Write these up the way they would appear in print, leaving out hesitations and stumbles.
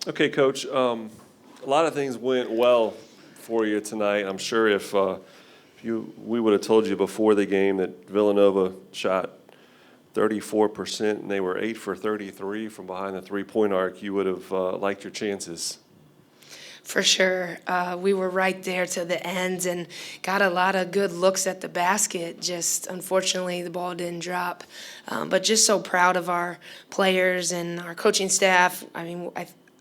Okay, Coach. A lot of things went well for you tonight. I'm sure if we would have told you before the game that Villanova shot 34% and they were 8 for 33 from behind the three-point arc, you would have liked your chances. For sure. We were right there to the end and got a lot of good looks at the basket. Just unfortunately, the ball didn't drop. But just so proud of our players and our coaching staff. I mean,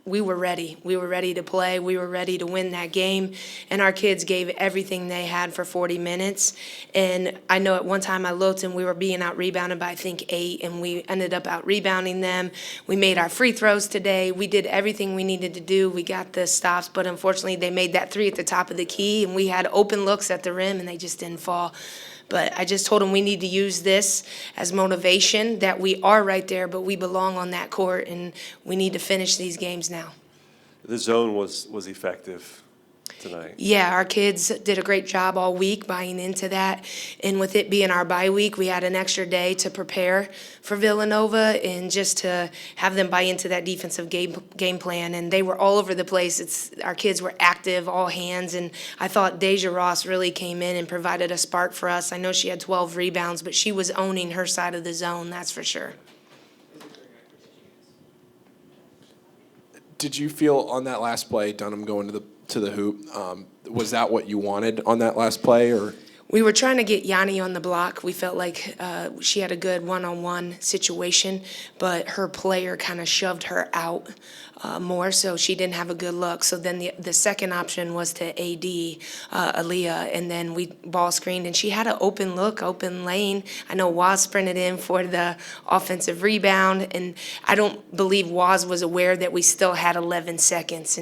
we were ready. We were ready to play. We were ready to win that game. And our kids gave everything they had for 40 minutes. And I know at one time I looked and we were being out-rebounded by, I think, 8, and we ended up out-rebounding them. We made our free throws today. We did everything we needed to do. We got the stops, but unfortunately they made that 3 at the top of the key, and we had open looks at the rim, and they just didn't fall. But I just told them we need to use this as motivation, that we are right there, but we belong on that court, and we need to finish these games now. The zone was effective tonight. Yeah, our kids did a great job all week buying into that. And with it being our bye week, we had an extra day to prepare for Villanova and just to have them buy into that defensive game plan. And they were all over the place. Our kids were active, all hands. And I thought Deja Ross really came in and provided a spark for us. I know she had 12 rebounds, but she was owning her side of the zone, that's for sure. Did you feel on that last play, Dunham going to the hoop, was that what you wanted on that last play, or? We were trying to get Yanni on the block. We felt like she had a good one-on-one situation, but her player kind of shoved her out more, so she didn't have a good look. So then the second option was to AD, Aaliyah, and then we ball screened, and she had an open look, open lane. I know Waz sprinted in for the offensive rebound, and I don't believe Waz was aware that we still had 11 seconds,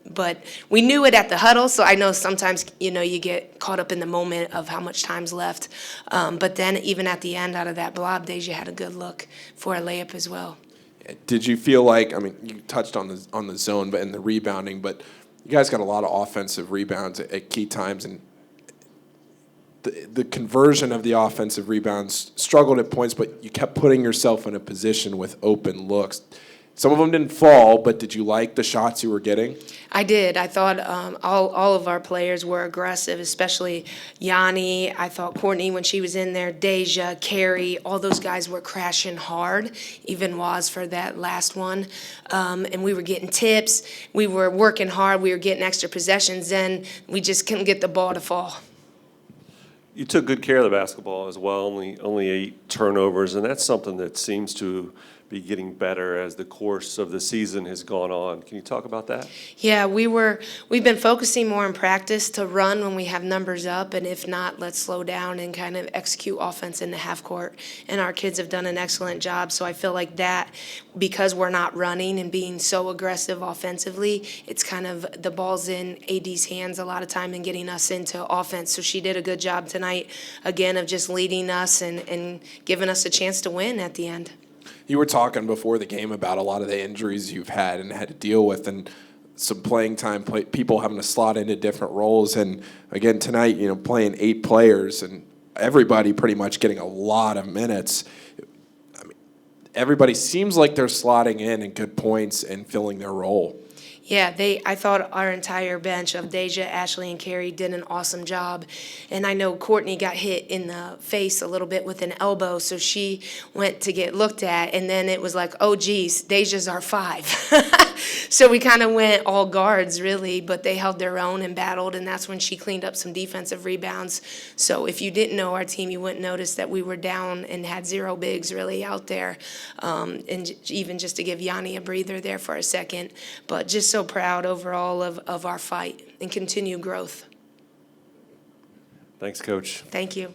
but we knew it at the huddle, so I know sometimes, you get caught up in the moment of how much time's left. But then even at the end, out of that blob, Deja had a good look for a layup as well. Did you feel like, I mean, you touched on the zone but and the rebounding, but you guys got a lot of offensive rebounds at key times, and the conversion of the offensive rebounds struggled at points, but you kept putting yourself in a position with open looks. Some of them didn't fall, but did you like the shots you were getting? I did. I thought all of our players were aggressive, especially Yanni. I thought Courtney, when she was in there, Deja, Carrie, all those guys were crashing hard, even Waz for that last one. And we were getting tips. We were working hard. We were getting extra possessions, and we just couldn't get the ball to fall. You took good care of the basketball as well, only 8 turnovers, and that's something that seems to be getting better as the course of the season has gone on. Can you talk about that? Yeah, we've been focusing more in practice to run when we have numbers up, and if not, let's slow down and kind of execute offense in the half court. And our kids have done an excellent job, so I feel like that, because we're not running and being so aggressive offensively, it's kind of the ball's in AD's hands a lot of time and getting us into offense. So she did a good job tonight, again, of just leading us and giving us a chance to win at the end. You were talking before the game about a lot of the injuries you've had and had to deal with, and some playing time, people having to slot into different roles. And again, tonight, playing 8 players and everybody pretty much getting a lot of minutes. I mean, everybody seems like they're slotting in good points and filling their role. Yeah, I thought our entire bench of Deja, Ashley, and Carrie did an awesome job. And I know Courtney got hit in the face a little bit with an elbow, so she went to get looked at, and then it was like, oh, geez, Deja's our 5. So we kind of went all guards, really, but they held their own and battled, and that's when she cleaned up some defensive rebounds. So if you didn't know our team, you wouldn't notice that we were down and had 0 bigs really out there, and even just to give Yanni a breather there for a second. But just so proud overall of our fight and continued growth. Thanks, Coach. Thank you.